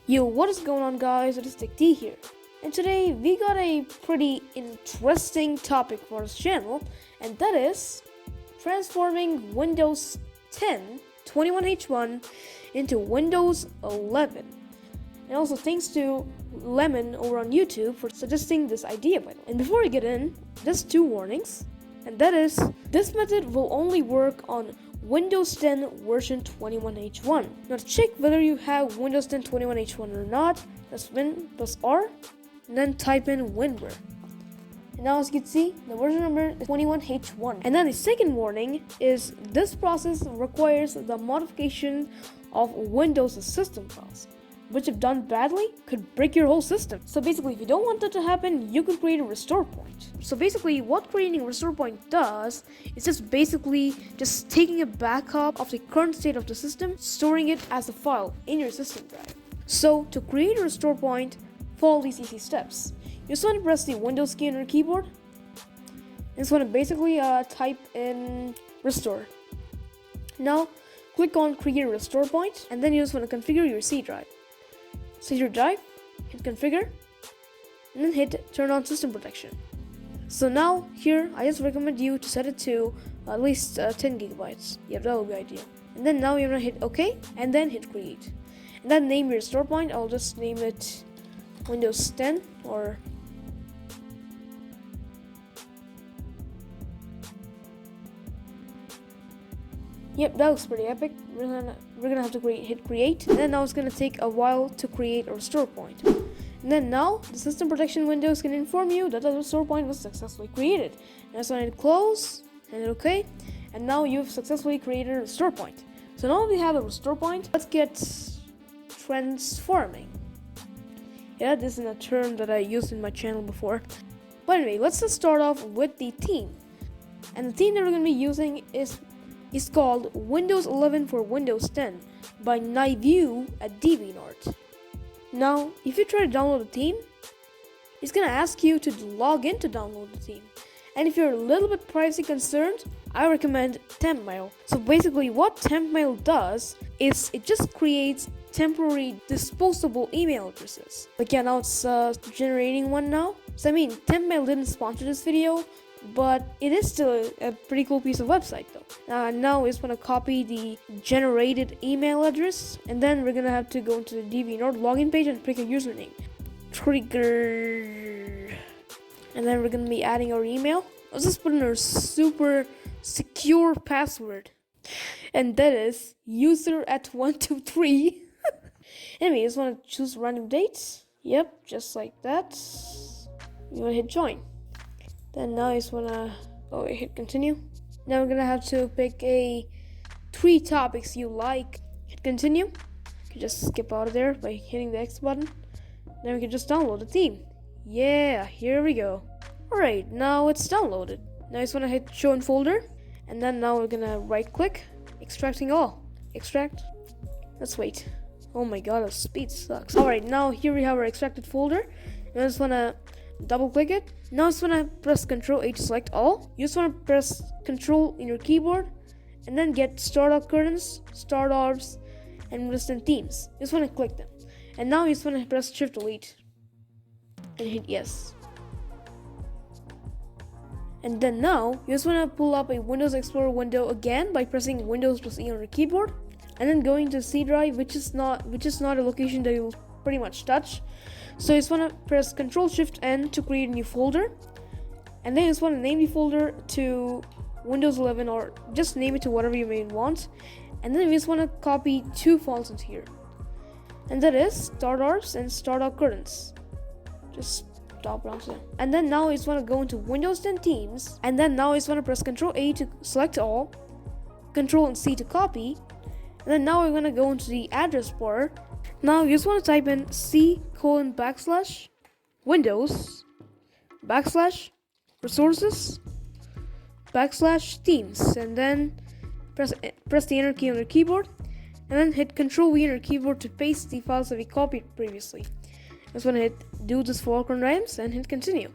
Yo, what is going on, guys? It is TechTriggr here, and today we got a pretty interesting topic for this channel, and that is transforming Windows 10 21H1 into Windows 11. And also thanks to Lemon over on YouTube for suggesting this idea, by the way. And before we get in, just two warnings, and that is this method will only work on Windows 10 version 21H1. Now to check whether you have Windows 10 21H1 or not, press Win plus R and then type in WinVer. And now as you can see, the version number is 21H1. And then the second warning is this process requires the modification of Windows system files, which if done badly could break your whole system. So basically, if you don't want that to happen, you could create a restore point. So basically what creating a restore point does is just taking a backup of the current state of the system, storing it as a file in your system drive. So to create a restore point, follow these easy steps. You just want to press the Windows key on your keyboard. You just want to basically type in restore. Now click on create a restore point, and then you just want to configure your C drive. Select your drive, hit configure, and then hit turn on system protection. So now here I just recommend you to set it to at least 10 gigabytes. Yep, that will be ideal. And then now you're gonna hit OK and then hit create. And then name your store point. I'll just name it Windows 10 or yep, that looks pretty epic. We're gonna have to hit create, and then now it's gonna take a while to create a restore point. And then now the system protection windows can inform you that the restore point was successfully created. Now so I hit close and hit OK, and now you've successfully created a restore point. So now we have a restore point. Let's get transforming. Yeah, this is a term that I used in my channel before. But anyway, let's just start off with the theme. And the theme that we're gonna be using is called Windows 11 for Windows 10 by Niview at DeviantArt. Now, if you try to download the theme, it's gonna ask you to log in to download the theme. And if you're a little bit privacy concerned, I recommend TempMail. So basically what TempMail does is it just creates temporary disposable email addresses. Like yeah, now it's generating one now. So I mean, TempMail didn't sponsor this video, but it is still a pretty cool piece of website though. Now we just want to copy the generated email address, and then we're gonna have to go into the DeviantArt login page and pick a username, Triggr, and then we're gonna be adding our email. Let's just put in our super secure password, and that is user@123. Anyway, you just want to choose random dates. Yep, just like that. You want to hit join. Then now you just wanna hit continue. Now we're gonna have to pick three topics you like. Hit continue. You can just skip out of there by hitting the X button. Then we can just download the theme. Yeah, here we go. Alright, now it's downloaded. Now you just wanna hit show in folder, and then now we're gonna right click, extracting all. Extract. Let's wait. Oh my god, the speed sucks. Alright, now here we have our extracted folder. And I just wanna double click it. Now just wanna press Ctrl A to select all. You just wanna press Ctrl in your keyboard and then get Stardock curtains, Stardorbs, and resistant themes. You just wanna click them. And now you just wanna press Shift Delete and hit yes. And then now you just wanna pull up a Windows Explorer window again by pressing Windows plus E on your keyboard, and then going to C drive, which is not a location that you'll pretty much touch. So you just want to press Ctrl Shift N to create a new folder, and then you just want to name the folder to Windows 11 or just name it to whatever you may want. And then you just want to copy two files into here, and that is Stardorbs and Stardock curtains. Just stop down there. And then now you just want to go into Windows 10 themes, and then now you just want to press Ctrl A to select all, Ctrl and C to copy, and then now we're going to go into the address bar. Now you just want to type in C:/Windows /resources /themes, and then press the enter key on your keyboard, and then hit Ctrl V on your keyboard to paste the files that we copied previously. Just want to hit do this for all current items and hit continue,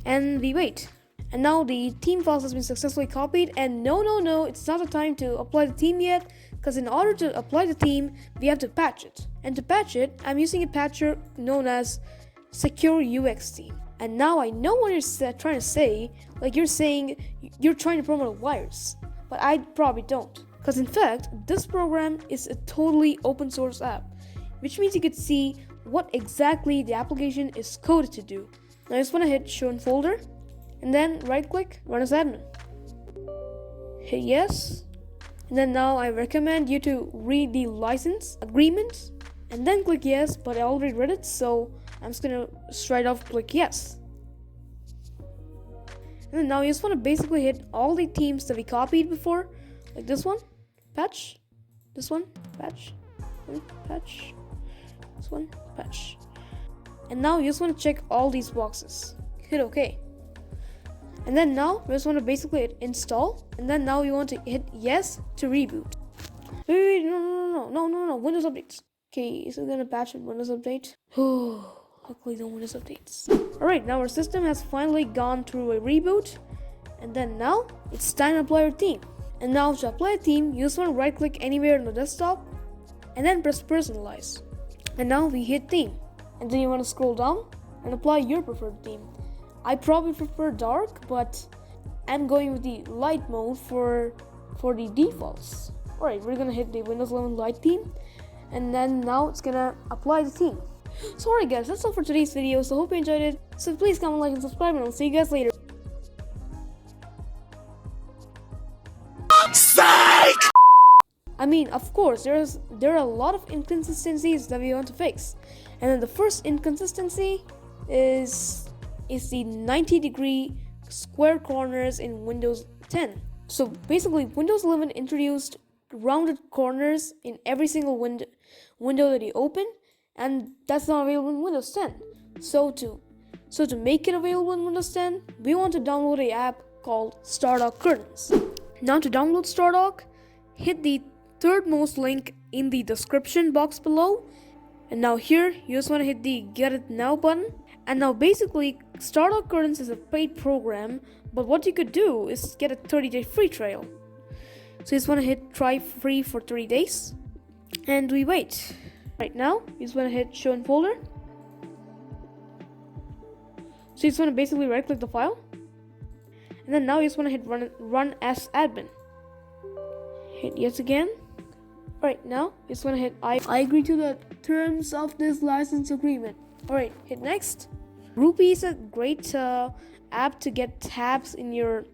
and we wait. And now the theme files has been successfully copied, and no, it's not the time to apply the theme yet, because in order to apply the theme, we have to patch it. And to patch it, I'm using a patcher known as Secure UX Theme. And now I know what you're trying to say, like you're saying you're trying to promote a virus, but I probably don't. Because in fact, this program is a totally open source app, which means you could see what exactly the application is coded to do. Now I just want to hit show in folder, and then right click, run as admin. Hit yes, and then now I recommend you to read the license agreement, and then click yes, but I already read it, so I'm just gonna straight off click yes. And then now you just want to basically hit all the themes that we copied before, like this one, patch, this one, patch, patch, this one, patch. And now you just want to check all these boxes. Hit OK. And then now you just want to basically hit install, and then now you want to hit yes to reboot. Wait, no, Windows updates. Okay, is it gonna patch with Windows update? Luckily no Windows updates. Alright, now our system has finally gone through a reboot, and then now it's time to apply our theme. And now to apply a theme, you just want to right click anywhere on the desktop and then press personalize. And now we hit theme, and then you want to scroll down and apply your preferred theme. I probably prefer dark, but I'm going with the light mode for the defaults. Alright, we're gonna hit the Windows 11 light theme, and then now it's gonna apply the theme. So alright guys, that's all for today's video, so hope you enjoyed it. So please comment, like, and subscribe, and I'll see you guys later. Psych! I mean, of course, there are a lot of inconsistencies that we want to fix. And then the first inconsistency is the 90-degree square corners in Windows 10. So basically, Windows 11 introduced rounded corners in every single window that you open, and that's not available in Windows 10. So to make it available in Windows 10, we want to download an app called Stardock Curtains. Now to download Stardock, hit the third most link in the description box below, and now here you just want to hit the Get It Now button. And now basically, Stardock Curtains is a paid program, but what you could do is get a 30-day free trial. So you just want to hit try free for 30 days, and we wait. Right now, you just want to hit show in folder. So you just want to basically right click the file, and then now you just want to hit run as admin. Hit yes again. Alright, now you just want to hit I agree to the terms of this license agreement. Alright, hit next. Groupie is a great app to get tabs in your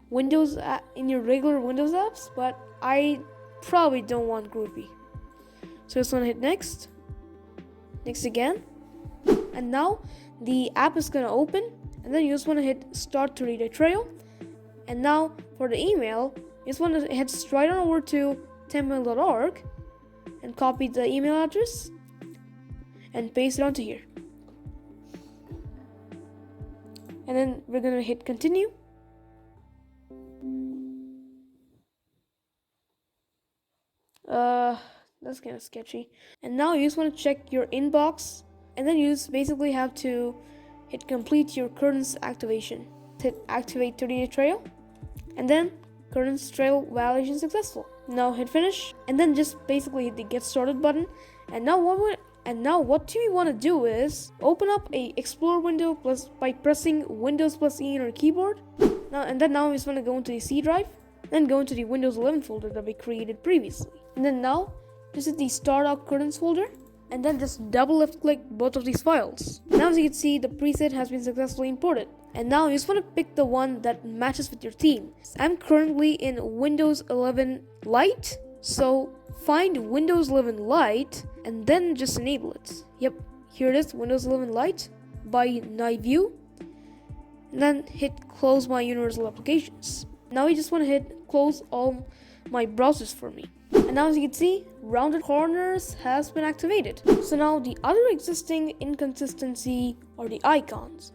Windows in your regular Windows apps, but I probably don't want Groupie. So just want to hit next. Next again. And now the app is gonna open, and then you just want to hit start 30-day trial. And now for the email, you just want to head straight on over to tempmail.org and copy the email address and paste it onto here. And then we're gonna hit continue. That's kind of sketchy. And now you just want to check your inbox, and then you just basically have to hit complete your curtains activation. Hit activate 30-day trial, and then curtains trial validation successful. Now hit finish, and then just basically hit the get started button. And now what we want to do is open up a Explorer window by pressing Windows + E on our keyboard. Now we just want to go into the C drive, then go into the Windows 11 folder that we created previously. And then now just hit the Stardock Curtains folder, and then just double left click both of these files. Now as you can see, the preset has been successfully imported. And now you just want to pick the one that matches with your theme. I'm currently in Windows 11 Lite, so find Windows 11 Lite and then just enable it. Yep, here it is, Windows 11 Lite by NiView. And then hit close my universal applications. Now you just want to hit close all my browsers for me. And now as you can see, rounded corners has been activated. So now the other existing inconsistency are the icons.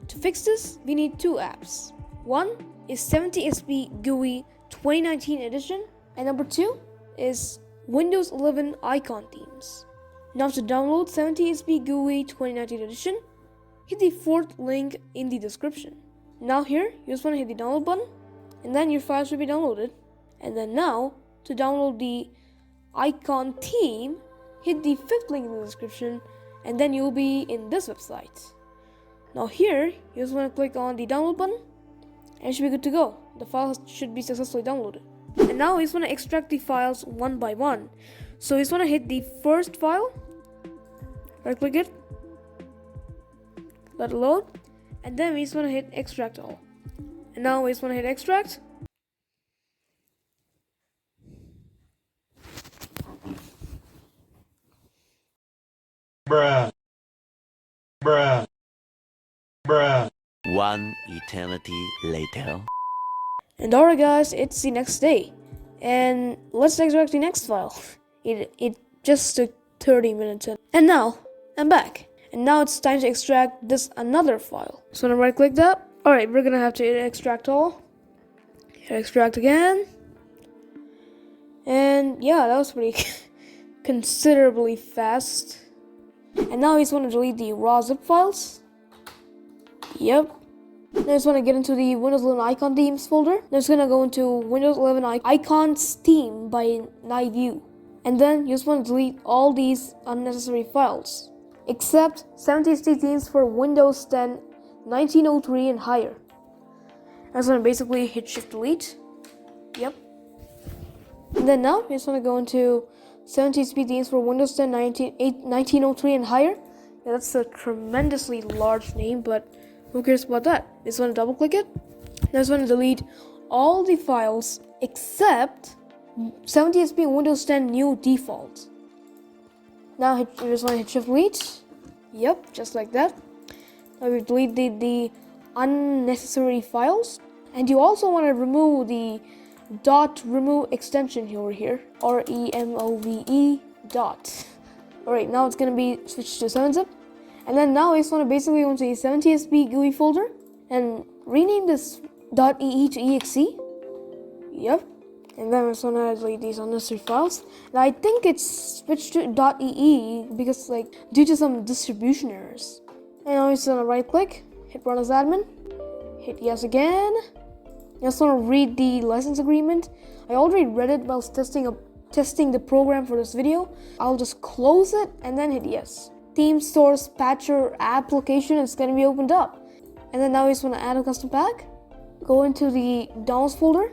To fix this, we need two apps. One is 70SB GUI 2019 edition, and number two is Windows 11 icon themes. Now to download 70SB GUI 2019 edition, hit the fourth link in the description. Now here, you just want to hit the download button, and then your file should be downloaded. And then now, to download the icon theme, hit the fifth link in the description, and then you'll be in this website. Now here, you just want to click on the download button, and it should be good to go. The file should be successfully downloaded. And now you just want to extract the files one by one. So you just want to hit the first file, right click it, let it load, and then we just want to hit extract all. And now we just want to hit extract. Bruh. Bruh. Bruh. One eternity later. And alright guys, it's the next day. And let's extract the next file. It just took 30 minutes. And now, I'm back. And now it's time to extract this another file. So I'm gonna right click that. Alright, we're gonna have to hit extract all. Hit extract again. And yeah, that was pretty considerably fast. And now we just want to delete the raw zip files. Yep. Now I just want to get into the Windows 11 icon themes folder. Then it's gonna go into Windows 11 icons theme by night view. And then you just want to delete all these unnecessary files, except 70SD themes for Windows 10 1903 and higher. I just want to basically hit Shift Delete. Yep. And then now you just want to go into 70SP themes for Windows 10 1903 and higher. Yeah, that's a tremendously large name, but who cares about that? I just want to double click it. I just want to delete all the files except 70SP Windows 10 new default. Now you just want to hit Shift Delete. Yep, just like that. Now we delete the unnecessary files. And you also want to remove the .remove extension over here, REMOVE dot. Alright, now it's gonna be switched to 7-zip. And then now we just want to basically go into the 70SP GUI folder and rename this .ee to exe. Yep. And then we just want to delete these unnecessary files. And I think it's switched to .ee because due to some distribution errors. And now we just want to right click, hit run as admin, hit yes again. I just want to read the license agreement. I already read it while testing the program for this video. I'll just close it and then hit yes. Theme source patcher application is going to be opened up. And then now we just want to add a custom pack. Go into the downloads folder.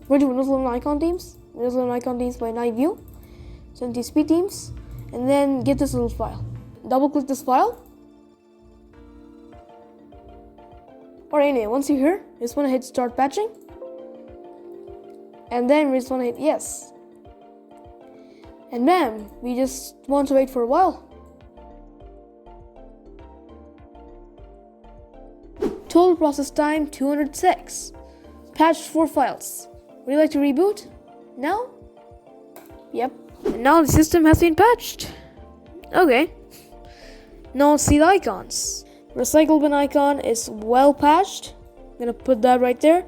Go to Windows 11 icon themes. Windows 11 icon themes by night view. 70SP themes. And then get this little file. Double click this file. Alright, anyway, once you're here, you just want to hit start patching. And then we just want to hit yes. And bam, we just want to wait for a while. Total process time 206. Patched 4 files. Would you like to reboot? Now? Yep. And now the system has been patched. Okay. Now let's see the icons. Recycle bin icon is well patched. I'm gonna put that right there.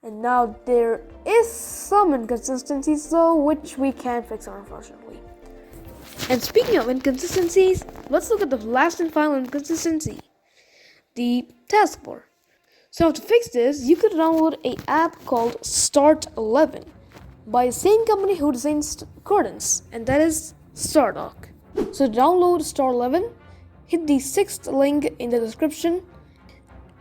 And now there is some inconsistencies though, which we can't fix unfortunately. And speaking of inconsistencies, let's look at the last and final inconsistency. The taskbar. So to fix this, you could download an app called Start 11 by the same company who designs curtains, and that is Stardock. So to download Star 11, hit the 6th link in the description,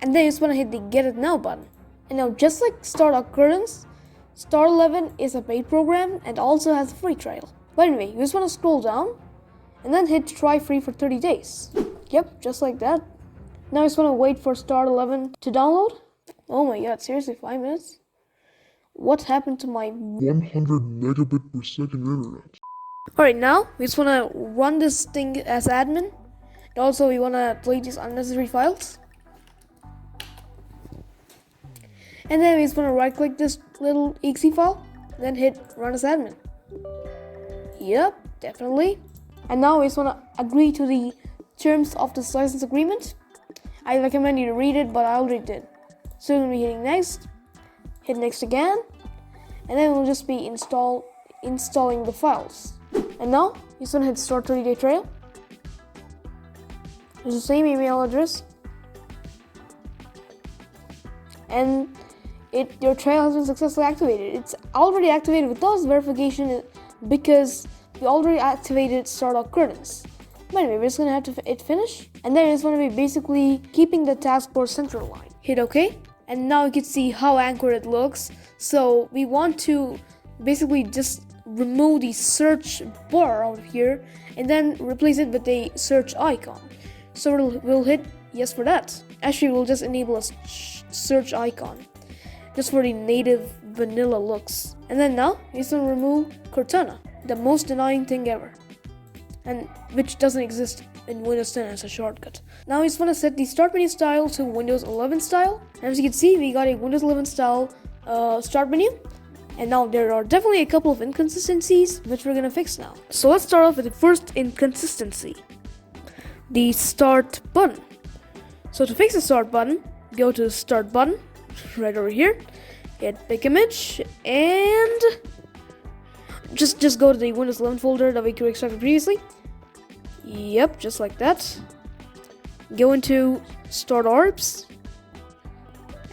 and then you just want to hit the Get It Now button. And now, just like Stardock curtains, Star 11 is a paid program and also has a free trial. But anyway, you just want to scroll down and then hit Try Free for 30 days. Yep, just like that. Now I just want to wait for Star 11 to download. Oh my god, seriously, 5 minutes? What happened to my 100 megabit per second internet? Alright, now we just want to run this thing as admin. And also we want to delete these unnecessary files. And then we just want to right click this little exe file. Then hit run as admin. Yep, definitely. And now we just want to agree to the terms of this license agreement. I recommend you to read it, but I already did. So we're going to be hitting next. Hit next again. And then we'll just be installing the files. And now, you just want to hit start 30-day trial. It's the same email address. And your trial has been successfully activated. It's already activated without verification because we already activated Stardock curtains. But anyway, we're just gonna have to hit finish, and then it's gonna be basically keeping the taskbar center line. Hit OK, and now you can see how anchored it looks. So we want to basically just remove the search bar out of here and then replace it with a search icon. So we'll hit yes for that. Actually, we'll just enable a search icon just for the native vanilla looks. And then now we're going to remove Cortana, the most annoying thing ever, and which doesn't exist in Windows 10 as a shortcut. Now we just want to set the start menu style to Windows 11 style. And as you can see, we got a Windows 11 style start menu. And now there are definitely a couple of inconsistencies which we're gonna fix now. So let's start off with the first inconsistency, the start button. So to fix the start button, go to the start button right over here, hit pick image, and just go to the Windows 11 folder that we extracted previously. Yep, just like that. Go into start ARPs,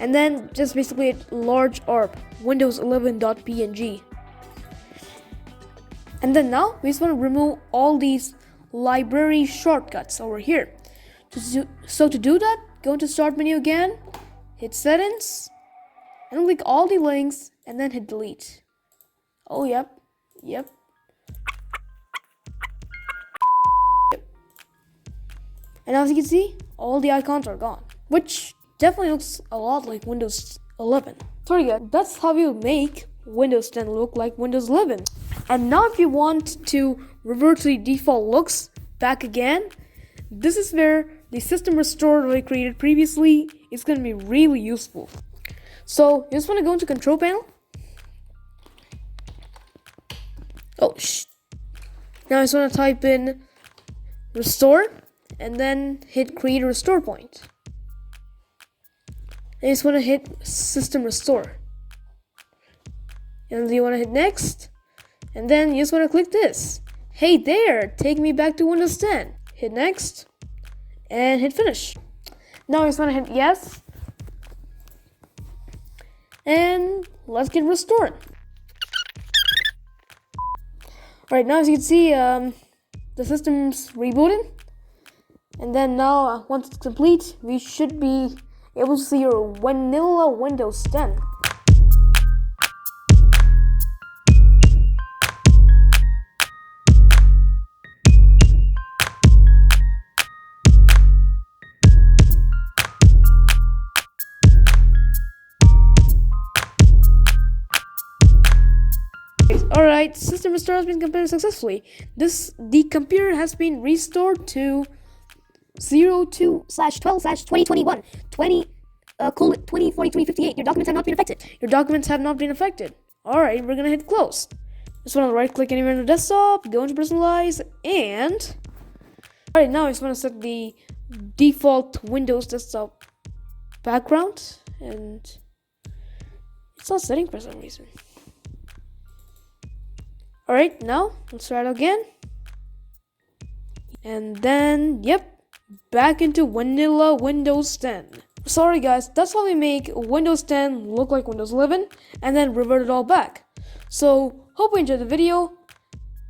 and then just basically hit large ARP, Windows 11.png. And then now we just want to remove all these library shortcuts over here. So to do that, go into start menu again, hit settings, and click all the links, and then hit delete. Oh, yep. And as you can see, all the icons are gone, which definitely looks a lot like Windows 11. Sorry guys, that's how you make Windows 10 look like Windows 11. And now if you want to revert to the default looks back again, this is where the system restore that I created previously is going to be really useful. So you just want to go into control panel. Now I just want to type in restore and then hit create a restore point. And you just want to hit system restore. And then you want to hit next. And then you just want to click this. Hey there, take me back to Windows 10. Hit next. And hit finish. Now you just want to hit yes. And let's get restored. Alright, now as you can see, the system's rebooted. And then now, once it's complete, we should be able to see your vanilla Windows 10. Alright, system restore has been completed successfully. The computer has been restored to 02/12/2021 20:43:58. Your documents have not been affected. Alright, we're gonna hit close. Just want to right click anywhere on the desktop, go into personalize, and alright, now I just want to set the default Windows desktop background, and it's not setting for some reason. Alright, now let's try it again. And then, yep, back into vanilla Windows 10. Sorry guys, that's how we make Windows 10 look like Windows 11 and then revert it all back. So, hope you enjoyed the video.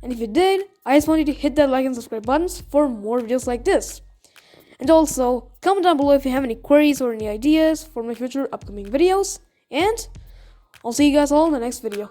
And if you did, I just want you to hit that like and subscribe buttons for more videos like this. And also, comment down below if you have any queries or any ideas for my future upcoming videos. And I'll see you guys all in the next video.